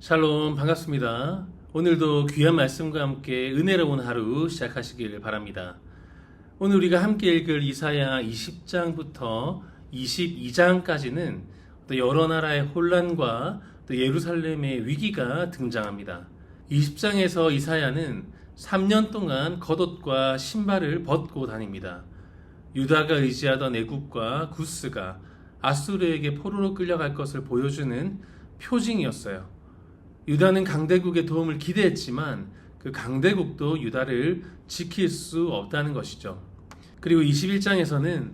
샬롬 반갑습니다. 오늘도 귀한 말씀과 함께 은혜로운 하루 시작하시길 바랍니다. 오늘 우리가 함께 읽을 이사야 20장부터 22장까지는 또 여러 나라의 혼란과 또 예루살렘의 위기가 등장합니다. 20장에서 이사야는 3년 동안 겉옷과 신발을 벗고 다닙니다. 유다가 의지하던 애굽과 구스가 아수르에게 포로로 끌려갈 것을 보여주는 표징이었어요. 유다는 강대국의 도움을 기대했지만 그 강대국도 유다를 지킬 수 없다는 것이죠. 그리고 21장에서는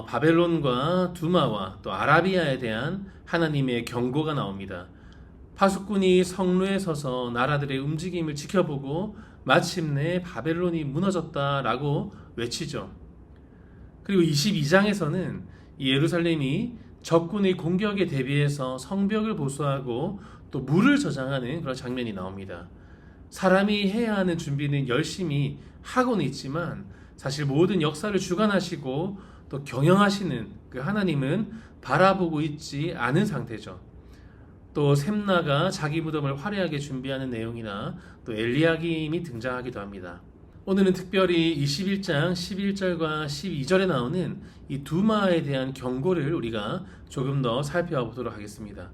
바벨론과 두마와 또 아라비아에 대한 하나님의 경고가 나옵니다. 파수꾼이 성루에 서서 나라들의 움직임을 지켜보고 마침내 바벨론이 무너졌다라고 외치죠. 그리고 22장에서는 예루살렘이 적군의 공격에 대비해서 성벽을 보수하고 또 물을 저장하는 그런 장면이 나옵니다. 사람이 해야 하는 준비는 열심히 하고는 있지만 사실 모든 역사를 주관하시고 또 경영하시는 그 하나님은 바라보고 있지 않은 상태죠. 또 셈나가 자기 무덤을 화려하게 준비하는 내용이나 또 엘리야김이 등장하기도 합니다. 오늘은 특별히 21장 11절과 12절에 나오는 이 두마에 대한 경고를 우리가 조금 더 살펴보도록 하겠습니다.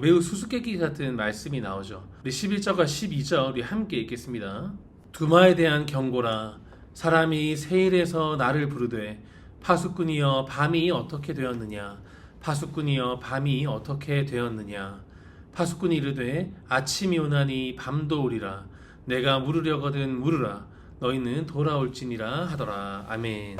매우 수수께끼 같은 말씀이 나오죠. 우리 11절과 12절 우리 함께 읽겠습니다. 두마에 대한 경고라. 사람이 세일에서 나를 부르되 파수꾼이여 밤이 어떻게 되었느냐. 파수꾼이여 밤이 어떻게 되었느냐. 파수꾼이 이르되 아침이 오나니 밤도 오리라. 내가 물으려거든 물으라. 너희는 돌아올지니라 하더라. 아멘.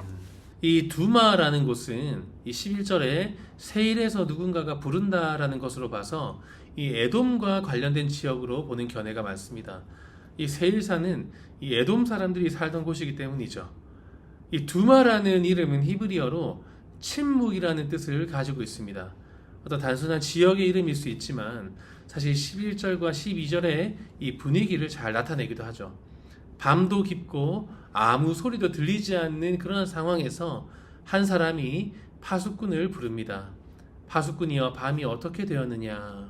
이 두마라는 곳은 이 11절에 세일에서 누군가가 부른다라는 것으로 봐서 이 에돔과 관련된 지역으로 보는 견해가 많습니다. 이 세일사는 이 에돔 사람들이 살던 곳이기 때문이죠. 이 두마라는 이름은 히브리어로 침묵이라는 뜻을 가지고 있습니다. 어떤 단순한 지역의 이름일 수 있지만 사실 11절과 12절의 이 분위기를 잘 나타내기도 하죠. 밤도 깊고 아무 소리도 들리지 않는 그런 상황에서 한 사람이 파수꾼을 부릅니다. 파수꾼이여 밤이 어떻게 되었느냐.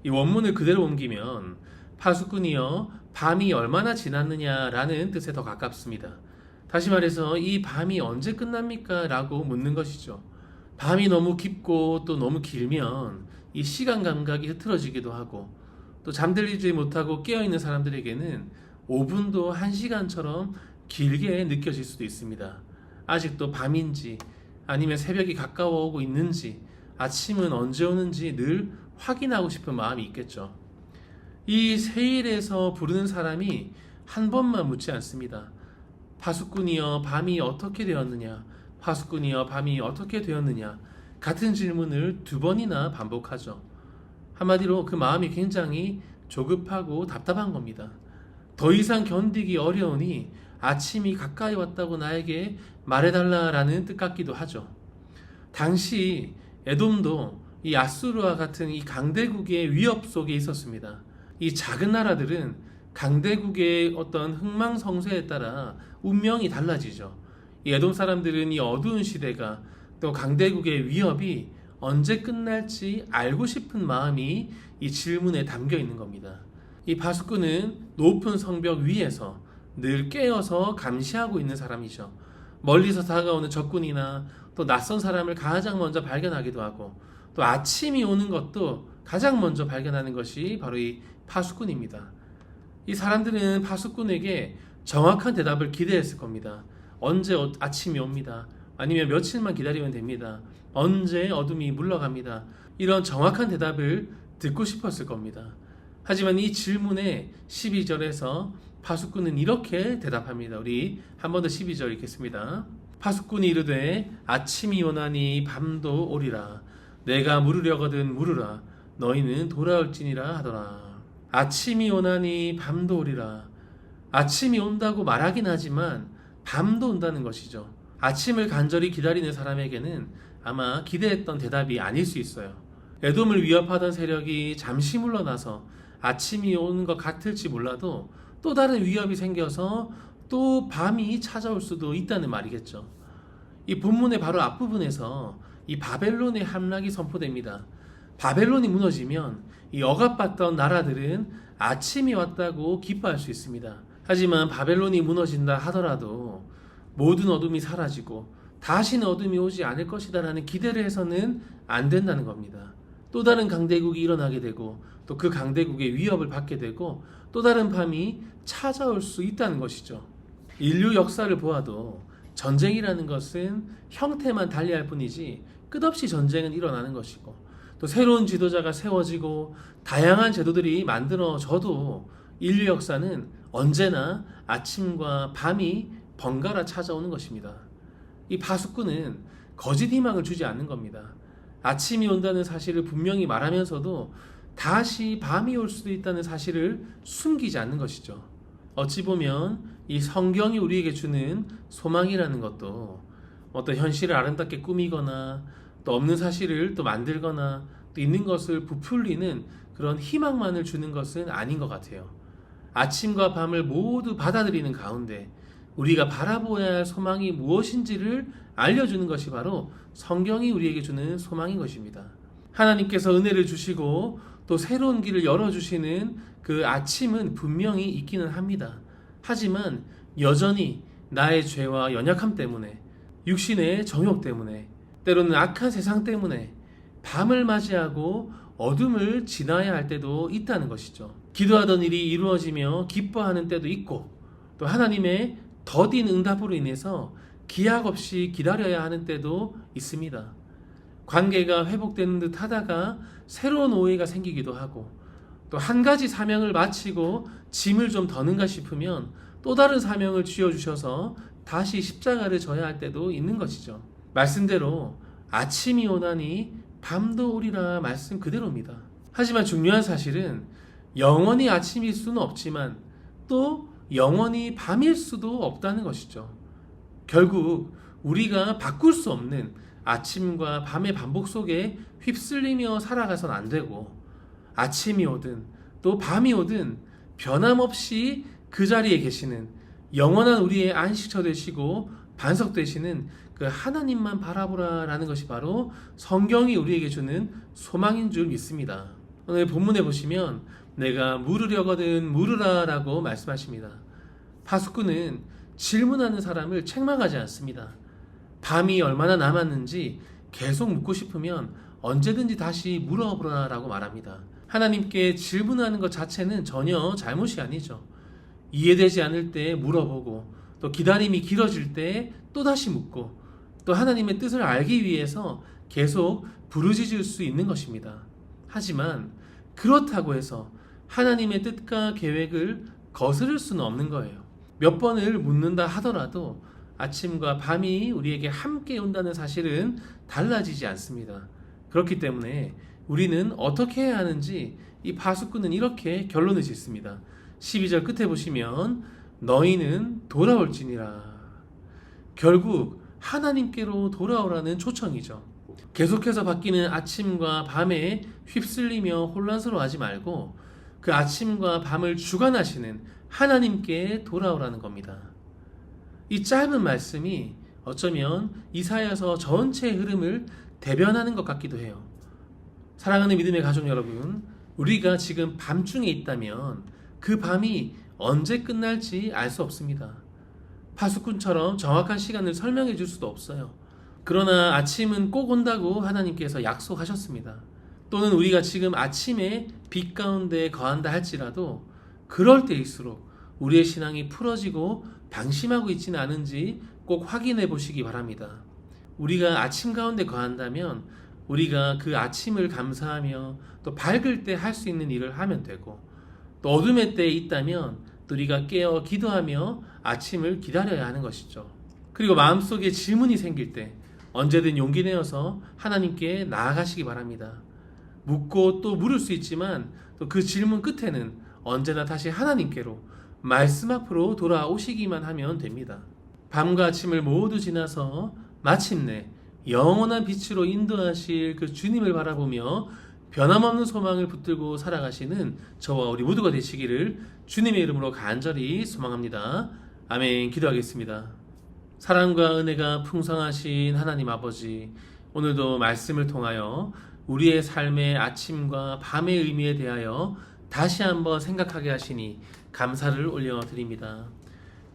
이 원문을 그대로 옮기면 파수꾼이여 밤이 얼마나 지났느냐라는 뜻에 더 가깝습니다. 다시 말해서 이 밤이 언제 끝납니까? 라고 묻는 것이죠. 밤이 너무 깊고 또 너무 길면 이 시간 감각이 흐트러지기도 하고 또 잠들지 못하고 깨어있는 사람들에게는 5분도 1시간처럼 길게 느껴질 수도 있습니다. 아직도 밤인지 아니면 새벽이 가까워 오고 있는지 아침은 언제 오는지 늘 확인하고 싶은 마음이 있겠죠. 이 세일에서 부르는 사람이 한 번만 묻지 않습니다. 파수꾼이여 밤이 어떻게 되었느냐. 파수꾼이여 밤이 어떻게 되었느냐. 같은 질문을 2번이나 반복하죠. 한마디로 그 마음이 굉장히 조급하고 답답한 겁니다. 더 이상 견디기 어려우니 아침이 가까이 왔다고 나에게 말해달라라는 뜻 같기도 하죠. 당시 에돔도 이 아수르와 같은 이 강대국의 위협 속에 있었습니다. 이 작은 나라들은 강대국의 어떤 흥망성쇠에 따라 운명이 달라지죠. 이 에돔 사람들은 이 어두운 시대가 또 강대국의 위협이 언제 끝날지 알고 싶은 마음이 이 질문에 담겨 있는 겁니다. 이 파수꾼은 높은 성벽 위에서 늘 깨어서 감시하고 있는 사람이죠. 멀리서 다가오는 적군이나 또 낯선 사람을 가장 먼저 발견하기도 하고 또 아침이 오는 것도 가장 먼저 발견하는 것이 바로 이 파수꾼입니다. 이 사람들은 파수꾼에게 정확한 대답을 기대했을 겁니다. 언제 아침이 옵니다. 아니면 며칠만 기다리면 됩니다. 언제 어둠이 물러갑니다. 이런 정확한 대답을 듣고 싶었을 겁니다. 하지만 이 질문에 12절에서 파수꾼은 이렇게 대답합니다. 우리 한 번 더 12절 읽겠습니다. 파수꾼이 이르되 아침이 오나니 밤도 오리라. 내가 물으려거든 물으라. 너희는 돌아올지니라 하더라. 아침이 오나니 밤도 오리라. 아침이 온다고 말하긴 하지만 밤도 온다는 것이죠. 아침을 간절히 기다리는 사람에게는 아마 기대했던 대답이 아닐 수 있어요. 에돔을 위협하던 세력이 잠시 물러나서 아침이 오는 것 같을지 몰라도 또 다른 위협이 생겨서 또 밤이 찾아올 수도 있다는 말이겠죠. 이 본문의 바로 앞부분에서 이 바벨론의 함락이 선포됩니다. 바벨론이 무너지면 이 억압받던 나라들은 아침이 왔다고 기뻐할 수 있습니다. 하지만 바벨론이 무너진다 하더라도 모든 어둠이 사라지고 다시는 어둠이 오지 않을 것이다라는 기대를 해서는 안 된다는 겁니다. 또 다른 강대국이 일어나게 되고 또 그 강대국의 위협을 받게 되고 또 다른 밤이 찾아올 수 있다는 것이죠. 인류 역사를 보아도 전쟁이라는 것은 형태만 달리할 뿐이지 끝없이 전쟁은 일어나는 것이고 또 새로운 지도자가 세워지고 다양한 제도들이 만들어져도 인류 역사는 언제나 아침과 밤이 번갈아 찾아오는 것입니다. 이 파수꾼은 거짓 희망을 주지 않는 겁니다. 아침이 온다는 사실을 분명히 말하면서도 다시 밤이 올 수도 있다는 사실을 숨기지 않는 것이죠. 어찌 보면 이 성경이 우리에게 주는 소망이라는 것도 어떤 현실을 아름답게 꾸미거나 또 없는 사실을 또 만들거나 또 있는 것을 부풀리는 그런 희망만을 주는 것은 아닌 것 같아요. 아침과 밤을 모두 받아들이는 가운데 우리가 바라보아야 할 소망이 무엇인지를 알려주는 것이 바로 성경이 우리에게 주는 소망인 것입니다. 하나님께서 은혜를 주시고 또 새로운 길을 열어주시는 그 아침은 분명히 있기는 합니다. 하지만 여전히 나의 죄와 연약함 때문에 육신의 정욕 때문에 때로는 악한 세상 때문에 밤을 맞이하고 어둠을 지나야 할 때도 있다는 것이죠. 기도하던 일이 이루어지며 기뻐하는 때도 있고 또 하나님의 더딘 응답으로 인해서 기약 없이 기다려야 하는 때도 있습니다. 관계가 회복되는 듯 하다가 새로운 오해가 생기기도 하고 또 한 가지 사명을 마치고 짐을 좀 더는가 싶으면 또 다른 사명을 쥐어주셔서 다시 십자가를 져야 할 때도 있는 것이죠. 말씀대로 아침이 오나니 밤도 오리라 말씀 그대로입니다. 하지만 중요한 사실은 영원히 아침일 수는 없지만 또 영원히 밤일 수도 없다는 것이죠. 결국 우리가 바꿀 수 없는 아침과 밤의 반복 속에 휩쓸리며 살아가선 안 되고 아침이 오든 또 밤이 오든 변함없이 그 자리에 계시는 영원한 우리의 안식처 되시고 반석 되시는 그 하나님만 바라보라라는 것이 바로 성경이 우리에게 주는 소망인 줄 믿습니다. 오늘 본문에 보시면 내가 물으려거든 물으라라고 말씀하십니다. 파수꾼은 질문하는 사람을 책망하지 않습니다. 밤이 얼마나 남았는지 계속 묻고 싶으면 언제든지 다시 물어보라라고 말합니다. 하나님께 질문하는 것 자체는 전혀 잘못이 아니죠. 이해되지 않을 때 물어보고 또 기다림이 길어질 때 또다시 묻고 또 하나님의 뜻을 알기 위해서 계속 부르짖을 수 있는 것입니다. 하지만 그렇다고 해서 하나님의 뜻과 계획을 거스를 수는 없는 거예요. 몇 번을 묻는다 하더라도 아침과 밤이 우리에게 함께 온다는 사실은 달라지지 않습니다. 그렇기 때문에 우리는 어떻게 해야 하는지 이 파수꾼은 이렇게 결론을 짓습니다. 12절 끝에 보시면 너희는 돌아올지니라. 결국 하나님께로 돌아오라는 초청이죠. 계속해서 바뀌는 아침과 밤에 휩쓸리며 혼란스러워하지 말고 그 아침과 밤을 주관하시는 하나님께 돌아오라는 겁니다. 이 짧은 말씀이 어쩌면 이사야서 전체의 흐름을 대변하는 것 같기도 해요. 사랑하는 믿음의 가족 여러분, 우리가 지금 밤중에 있다면 그 밤이 언제 끝날지 알 수 없습니다. 파수꾼처럼 정확한 시간을 설명해 줄 수도 없어요. 그러나 아침은 꼭 온다고 하나님께서 약속하셨습니다. 또는 우리가 지금 아침에 빛 가운데 거한다 할지라도 그럴 때일수록 우리의 신앙이 풀어지고 방심하고 있지는 않은지 꼭 확인해 보시기 바랍니다. 우리가 아침 가운데 거한다면 우리가 그 아침을 감사하며 또 밝을 때 할 수 있는 일을 하면 되고 또 어둠의 때에 있다면 또 우리가 깨어 기도하며 아침을 기다려야 하는 것이죠. 그리고 마음속에 질문이 생길 때 언제든 용기 내어서 하나님께 나아가시기 바랍니다. 묻고 또 물을 수 있지만 또 그 질문 끝에는 언제나 다시 하나님께로 말씀 앞으로 돌아오시기만 하면 됩니다. 밤과 아침을 모두 지나서 마침내 영원한 빛으로 인도하실 그 주님을 바라보며 변함없는 소망을 붙들고 살아가시는 저와 우리 모두가 되시기를 주님의 이름으로 간절히 소망합니다. 아멘. 기도하겠습니다. 사랑과 은혜가 풍성하신 하나님 아버지, 오늘도 말씀을 통하여 우리의 삶의 아침과 밤의 의미에 대하여 다시 한번 생각하게 하시니 감사를 올려드립니다.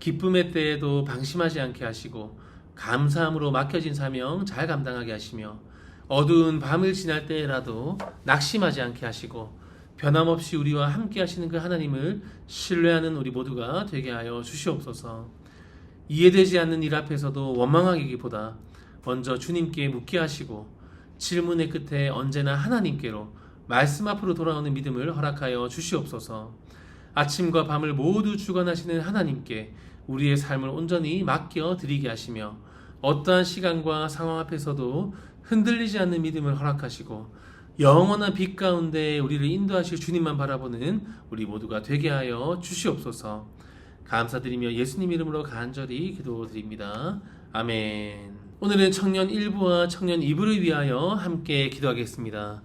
기쁨의 때에도 방심하지 않게 하시고 감사함으로 맡겨진 사명 잘 감당하게 하시며 어두운 밤을 지날 때라도 낙심하지 않게 하시고 변함없이 우리와 함께 하시는 그 하나님을 신뢰하는 우리 모두가 되게 하여 주시옵소서. 이해되지 않는 일 앞에서도 원망하기보다 먼저 주님께 묻게 하시고 질문의 끝에 언제나 하나님께로 말씀 앞으로 돌아오는 믿음을 허락하여 주시옵소서. 아침과 밤을 모두 주관하시는 하나님께 우리의 삶을 온전히 맡겨 드리게 하시며 어떠한 시간과 상황 앞에서도 흔들리지 않는 믿음을 허락하시고 영원한 빛 가운데 우리를 인도하실 주님만 바라보는 우리 모두가 되게 하여 주시옵소서. 감사드리며 예수님 이름으로 간절히 기도드립니다. 아멘. 오늘은 청년 1부와 청년 2부를 위하여 함께 기도하겠습니다.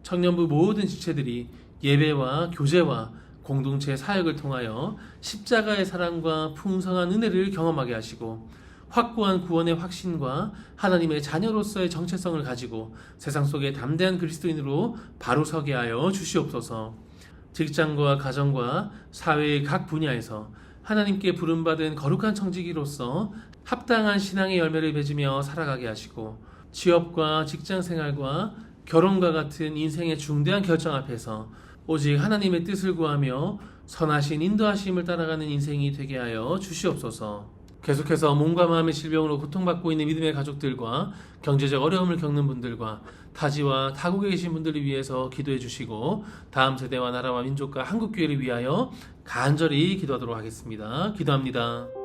청년부 모든 지체들이 예배와 교제와 공동체 사역을 통하여 십자가의 사랑과 풍성한 은혜를 경험하게 하시고 확고한 구원의 확신과 하나님의 자녀로서의 정체성을 가지고 세상 속에 담대한 그리스도인으로 바로 서게 하여 주시옵소서. 직장과 가정과 사회의 각 분야에서 하나님께 부름받은 거룩한 청지기로서 합당한 신앙의 열매를 맺으며 살아가게 하시고 취업과 직장생활과 결혼과 같은 인생의 중대한 결정 앞에서 오직 하나님의 뜻을 구하며 선하신 인도하심을 따라가는 인생이 되게 하여 주시옵소서. 계속해서 몸과 마음의 질병으로 고통받고 있는 믿음의 가족들과 경제적 어려움을 겪는 분들과 타지와 타국에 계신 분들을 위해서 기도해 주시고 다음 세대와 나라와 민족과 한국교회를 위하여 간절히 기도하도록 하겠습니다. 기도합니다.